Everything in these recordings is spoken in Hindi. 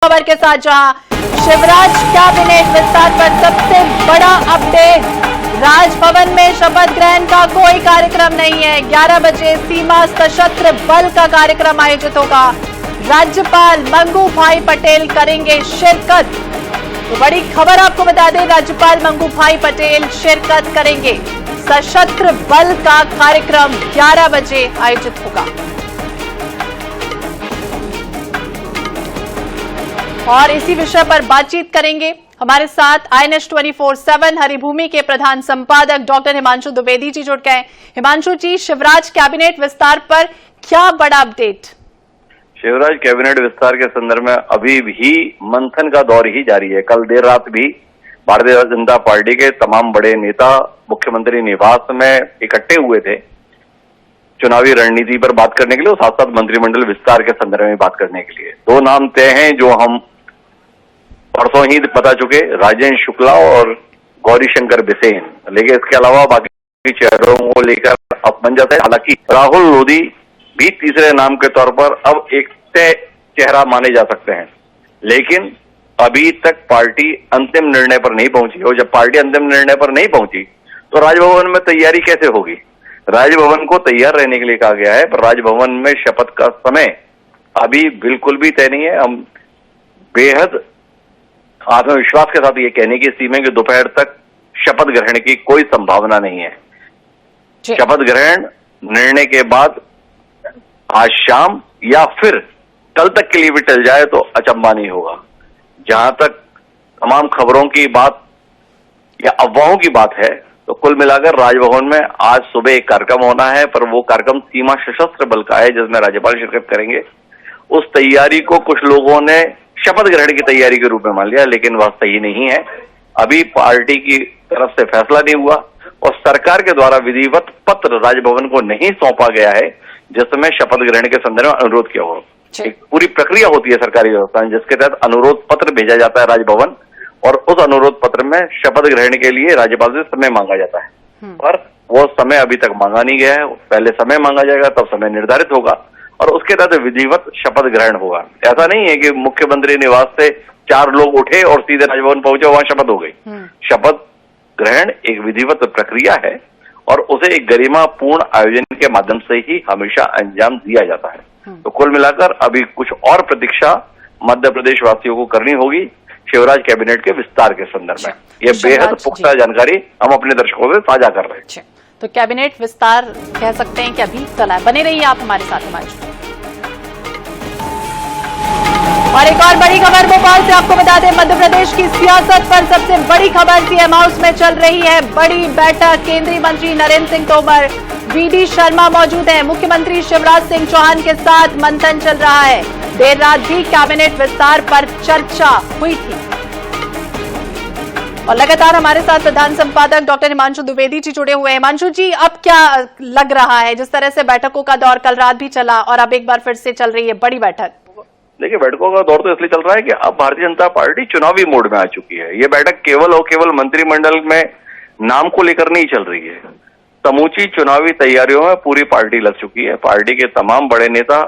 खबर के साथ जहां शिवराज कैबिनेट विस्तार पर सबसे बड़ा अपडेट। राजभवन में शपथ ग्रहण का कोई कार्यक्रम नहीं है। 11 बजे सीमा सशस्त्र बल का कार्यक्रम आयोजित होगा। राज्यपाल मंगू भाई पटेल करेंगे शिरकत। तो बड़ी खबर आपको बता दें, राज्यपाल मंगू भाई पटेल शिरकत करेंगे। सशस्त्र बल का कार्यक्रम 11 बजे आयोजित होगा। और इसी विषय पर बातचीत करेंगे। हमारे साथ INS 24/7 हरिभूमि के प्रधान संपादक डॉक्टर हिमांशु द्विवेदी जी जुड़ गए। हिमांशु जी, शिवराज कैबिनेट विस्तार पर क्या बड़ा अपडेट? शिवराज कैबिनेट विस्तार के संदर्भ में अभी भी मंथन का दौर ही जारी है। कल देर रात भी भारतीय जनता पार्टी के तमाम बड़े नेता मुख्यमंत्री निवास में इकट्ठे हुए थे चुनावी रणनीति पर बात करने के लिए और साथ साथ मंत्रिमंडल विस्तार के संदर्भ में बात करने के लिए। दो नाम तय हैं जो हम परसों ही बता चुके, राजेंद्र शुक्ला और गौरीशंकर बिसेन। लेकिन इसके अलावा बाकी चेहरों को लेकर असमंजस है। हालांकि राहुल लोधी भी तीसरे नाम के तौर पर अब एक तय चेहरा माने जा सकते हैं, लेकिन अभी तक पार्टी अंतिम निर्णय पर नहीं पहुंची। और जब पार्टी अंतिम निर्णय पर नहीं पहुंची तो राजभवन में तैयारी कैसे होगी? राजभवन को तैयार रहने के लिए कहा गया है, पर राजभवन में शपथ का समय अभी बिल्कुल भी तय नहीं है। हम बेहद आत्मविश्वास के साथ ये कहने की स्थिति में कि दोपहर तक शपथ ग्रहण की कोई संभावना नहीं है। शपथ ग्रहण निर्णय के बाद आज शाम या फिर कल तक के लिए भी टल जाए तो अचंभा नहीं होगा। जहां तक तमाम खबरों की बात या अफवाहों की बात है तो कुल मिलाकर राजभवन में आज सुबह एक कार्यक्रम होना है, पर वो कार्यक्रम सीमा सशस्त्र बल का है जिसमें राज्यपाल शिरकत करेंगे। उस तैयारी को कुछ लोगों ने शपथ ग्रहण की तैयारी के रूप में मान लिया, लेकिन वह सही नहीं है। अभी पार्टी की तरफ से फैसला नहीं हुआ और सरकार के द्वारा विधिवत पत्र राजभवन को नहीं सौंपा गया है जिसमें शपथ ग्रहण के संदर्भ में अनुरोध किया हो। एक पूरी प्रक्रिया होती है सरकारी व्यवस्था में जिसके तहत अनुरोध पत्र भेजा जाता है राजभवन, और उस अनुरोध पत्र में शपथ ग्रहण के लिए राज्यपाल से समय मांगा जाता है, पर वो समय अभी तक मांगा नहीं गया है। पहले समय मांगा जाएगा तब समय निर्धारित होगा और उसके तहत विधिवत शपथ ग्रहण होगा। ऐसा नहीं है कि मुख्यमंत्री निवास से 4 लोग उठे और सीधे राजभवन पहुंचे, वहां शपथ हो गई। शपथ ग्रहण एक विधिवत प्रक्रिया है और उसे एक गरिमापूर्ण आयोजन के माध्यम से ही हमेशा अंजाम दिया जाता है। तो कुल मिलाकर अभी कुछ और प्रतीक्षा मध्य प्रदेश वासियों को करनी होगी शिवराज कैबिनेट के विस्तार के संदर्भ में। यह बेहद पुख्ता जानकारी हम अपने दर्शकों से साझा कर रहे हैं। तो कैबिनेट विस्तार कह सकते हैं कि अभी चला है। बने रहिए आप हमारे साथ हिमांशु। और एक और बड़ी खबर भोपाल से आपको बता दें, मध्य प्रदेश की सियासत पर सबसे बड़ी खबर सीएम हाउस में चल रही है बड़ी बैठक। केंद्रीय मंत्री नरेंद्र सिंह तोमर, VD शर्मा मौजूद हैं। मुख्यमंत्री शिवराज सिंह चौहान के साथ मंथन चल रहा है। देर रात भी कैबिनेट विस्तार पर चर्चा हुई थी। और लगातार हमारे साथ प्रधान संपादक डॉक्टर हिमांशु द्विवेदी जी जुड़े हुए हैं। हिमांशु जी, अब क्या लग रहा है, जिस तरह से बैठकों का दौर कल रात भी चला और अब एक बार फिर से चल रही है बड़ी बैठक? देखिए, बैठकों का दौर तो इसलिए चल रहा है कि अब भारतीय जनता पार्टी चुनावी मोड में आ चुकी है। ये बैठक केवल और केवल मंत्रिमंडल में नाम को लेकर नहीं चल रही है। समूची चुनावी तैयारियों में पूरी पार्टी लग चुकी है। पार्टी के तमाम बड़े नेता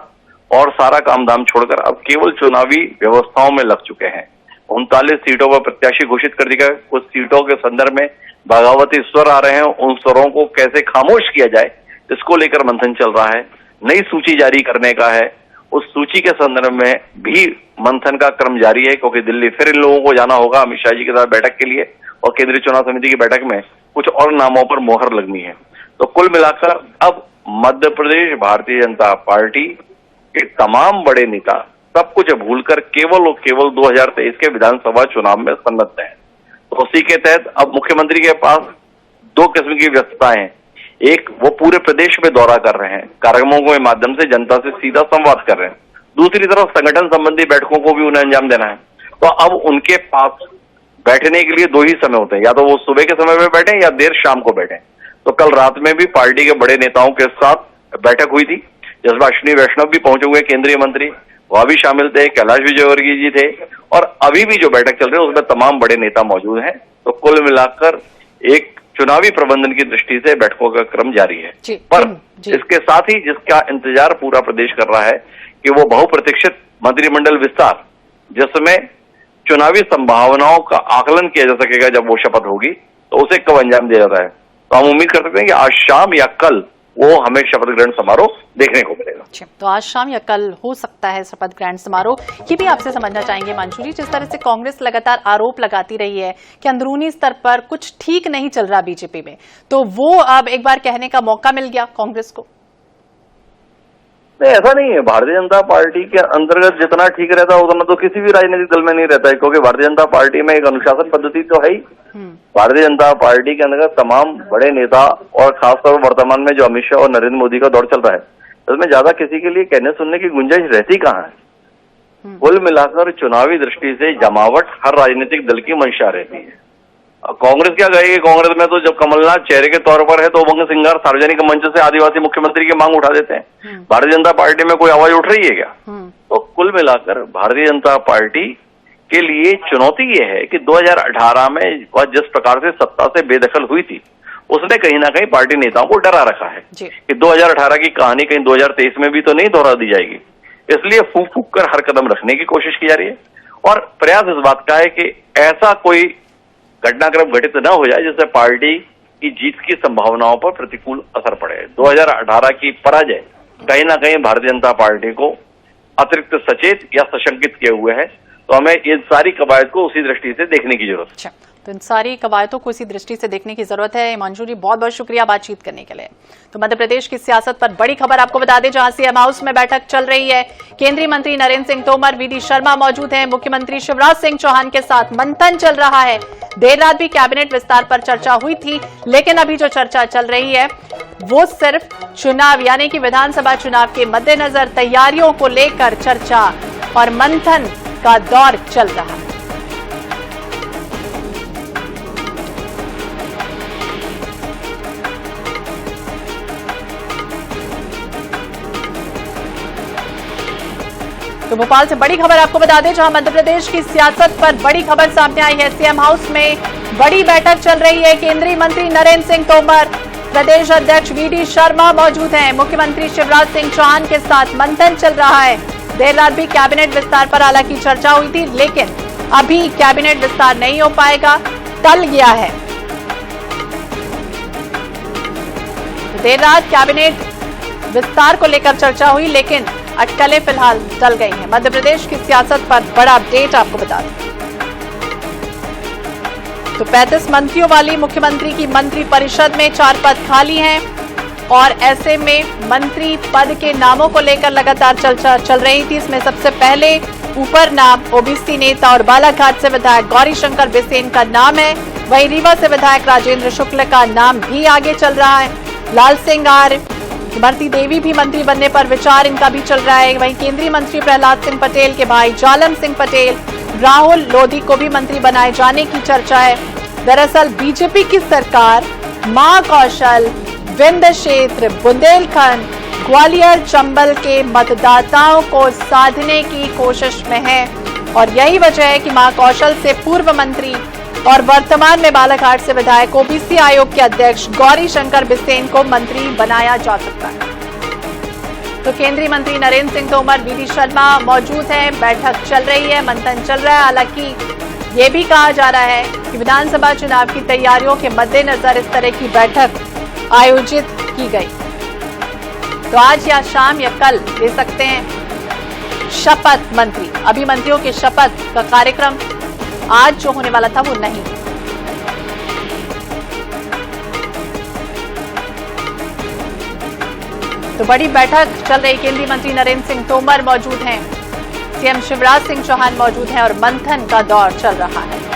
और सारा काम धाम छोड़कर अब केवल चुनावी व्यवस्थाओं में लग चुके हैं। 39 सीटों पर प्रत्याशी घोषित कर दिया। कुछ सीटों के संदर्भ में बगावती स्वर आ रहे हैं, उन स्वरों को कैसे खामोश किया जाए इसको लेकर मंथन चल रहा है। नई सूची जारी करने का है, उस सूची के संदर्भ में भी मंथन का क्रम जारी है, क्योंकि दिल्ली फिर इन लोगों को जाना होगा अमित शाह जी के साथ बैठक के लिए और केंद्रीय चुनाव समिति की बैठक में कुछ और नामों पर मोहर लगनी है। तो कुल मिलाकर अब मध्य प्रदेश भारतीय जनता पार्टी के तमाम बड़े नेता सब कुछ भूलकर केवल और केवल 2023 के विधानसभा चुनाव में सन्नद्ध हैं। तो उसी के तहत अब मुख्यमंत्री के पास 2 किस्म की व्यस्तताएं हैं। एक, वो पूरे प्रदेश में दौरा कर रहे हैं, कार्यक्रमों के माध्यम से जनता से सीधा संवाद कर रहे हैं। दूसरी तरफ संगठन संबंधी बैठकों को भी उन्हें अंजाम देना है। तो अब उनके पास बैठने के लिए 2 ही समय होते हैं, या तो वो सुबह के समय में बैठे या देर शाम को बैठे। तो कल रात में भी पार्टी के बड़े नेताओं के साथ बैठक हुई थी जिसमें अश्विनी वैष्णव भी पहुंचे हुए केंद्रीय मंत्री, वह भी शामिल थे, कैलाश विजयवर्गीय जी थे, और अभी भी जो बैठक चल रही है उसमें तमाम बड़े नेता मौजूद हैं। तो कुल मिलाकर एक चुनावी प्रबंधन की दृष्टि से बैठकों का क्रम जारी है। पर इसके साथ ही जिसका इंतजार पूरा प्रदेश कर रहा है कि वो बहुप्रतीक्षित मंत्रिमंडल विस्तार जिसमें चुनावी संभावनाओं का आकलन किया जा सकेगा जब वो शपथ होगी, तो उसे कब अंजाम दिया जाता है। तो हम उम्मीद कर सकते हैं कि आज शाम या कल वो हमें शपथ ग्रहण समारोह देखने को मिलेगा। तो आज शाम या कल हो सकता है शपथ ग्रहण समारोह। ये भी आपसे समझना चाहेंगे हिमांशु जी, जिस तरह से कांग्रेस लगातार आरोप लगाती रही है कि अंदरूनी स्तर पर कुछ ठीक नहीं चल रहा बीजेपी में, तो वो अब एक बार कहने का मौका मिल गया कांग्रेस को। नहीं, ऐसा नहीं है। भारतीय जनता पार्टी के अंतर्गत जितना ठीक रहता है उतना तो किसी भी राजनीतिक दल में नहीं रहता है, क्योंकि भारतीय जनता पार्टी में एक अनुशासन पद्धति तो है ही। भारतीय जनता पार्टी के अंतर्गत तमाम बड़े नेता और खासतौर पर वर्तमान में जो अमित शाह और नरेंद्र मोदी का दौर चल रहा है, उसमें ज्यादा किसी के लिए कहने सुनने की गुंजाइश रहती कहाँ है। कुल मिलाकर चुनावी दृष्टि से जमावट हर राजनीतिक दल की मंशा रहती है। कांग्रेस क्या कहेगी? कांग्रेस में तो जब कमलनाथ चेहरे के तौर पर है तो उमंग सिंगार सार्वजनिक मंच से आदिवासी मुख्यमंत्री की मांग उठा देते हैं। भारतीय जनता पार्टी में कोई आवाज उठ रही है क्या? तो कुल मिलाकर भारतीय जनता पार्टी के लिए चुनौती ये है कि 2018 में वह जिस प्रकार से सत्ता से बेदखल हुई थी, उसने कहीं ना कहीं पार्टी नेताओं को डरा रखा है कि 2018 की कहानी कहीं 2023 में भी तो नहीं दोहरा दी जाएगी। इसलिए फूक फूक कर हर कदम रखने की कोशिश की जा रही है और प्रयास इस बात का है कि ऐसा कोई घटनाक्रम घटित न हो जाए जिससे पार्टी की जीत की संभावनाओं पर प्रतिकूल असर पड़े। 2018 की पराजय कहीं ना कहीं भारतीय जनता पार्टी को अतिरिक्त सचेत या सशंकित किए हुए है, तो हमें इन सारी कवायद को उसी दृष्टि से देखने की जरूरत है। अच्छा, तो इन सारी कवायदों को इसी दृष्टि से देखने की जरूरत है। हिमांशु जी, बहुत बहुत शुक्रिया बातचीत करने के लिए। तो मध्य प्रदेश की सियासत पर बड़ी खबर आपको बता दें, जहां सीएम हाउस में बैठक चल रही है। केंद्रीय मंत्री नरेंद्र सिंह तोमर, वीडी शर्मा मौजूद हैं। मुख्यमंत्री शिवराज सिंह चौहान के साथ मंथन चल रहा है। देर रात भी कैबिनेट विस्तार पर चर्चा हुई थी, लेकिन अभी जो चर्चा चल रही है वो सिर्फ चुनाव यानी कि विधानसभा चुनाव के मद्देनजर तैयारियों को लेकर चर्चा और मंथन का दौर चल रहा है। तो भोपाल से बड़ी खबर आपको बता दें, जहां मध्य प्रदेश की सियासत पर बड़ी खबर सामने आई है। सीएम हाउस में बड़ी बैठक चल रही है। केंद्रीय मंत्री नरेंद्र सिंह तोमर, प्रदेश अध्यक्ष वीडी शर्मा मौजूद हैं। मुख्यमंत्री शिवराज सिंह चौहान के साथ मंथन चल रहा है। देर रात भी कैबिनेट विस्तार पर हालांकि चर्चा हुई थी, लेकिन अभी कैबिनेट विस्तार नहीं हो पाएगा, टल गया है। देर रात कैबिनेट विस्तार को लेकर चर्चा हुई, लेकिन अटकलें फिलहाल टल गई हैं। मध्य प्रदेश की सियासत पर बड़ा अपडेट आपको बता दें, तो 35 मंत्रियों वाली मुख्यमंत्री की मंत्री परिषद में 4 पद खाली हैं और ऐसे में मंत्री पद के नामों को लेकर लगातार चर्चा चल रही थी। इसमें सबसे पहले ऊपर नाम ओबीसी नेता और बालाघाट से विधायक गौरीशंकर बिसेन का नाम है। वहीं रीवा से विधायक राजेंद्र शुक्ल का नाम भी आगे चल रहा है। लाल सिंह आर्य, इमरती देवी भी मंत्री बनने पर विचार इनका भी चल रहा है। वहीं केंद्रीय मंत्री प्रहलाद सिंह पटेल के भाई जालम सिंह पटेल, राहुल लोधी को भी मंत्री बनाए जाने की चर्चा है। दरअसल बीजेपी की सरकार महाकौशल, विंध्य क्षेत्र, बुंदेलखंड, ग्वालियर, चंबल के मतदाताओं को साधने की कोशिश में है और यही वजह है कि महाकौशल से पूर्व मंत्री और वर्तमान में बालाघाट से विधायक ओबीसी आयोग के अध्यक्ष गौरीशंकर बिसेन को मंत्री बनाया जा सकता है। तो केंद्रीय मंत्री नरेंद्र सिंह तोमर, वीडी शर्मा मौजूद हैं। बैठक चल रही है, मंथन चल रहा है। हालांकि ये भी कहा जा रहा है कि विधानसभा चुनाव की तैयारियों के मद्देनजर इस तरह की बैठक आयोजित की गई। तो आज या शाम या कल ले सकते हैं शपथ मंत्री। अभी मंत्रियों के शपथ का कार्यक्रम आज जो होने वाला था वो नहीं। तो बड़ी बैठक चल रही। केंद्रीय मंत्री नरेंद्र सिंह तोमर मौजूद हैं, सीएम शिवराज सिंह चौहान मौजूद हैं और मंथन का दौर चल रहा है।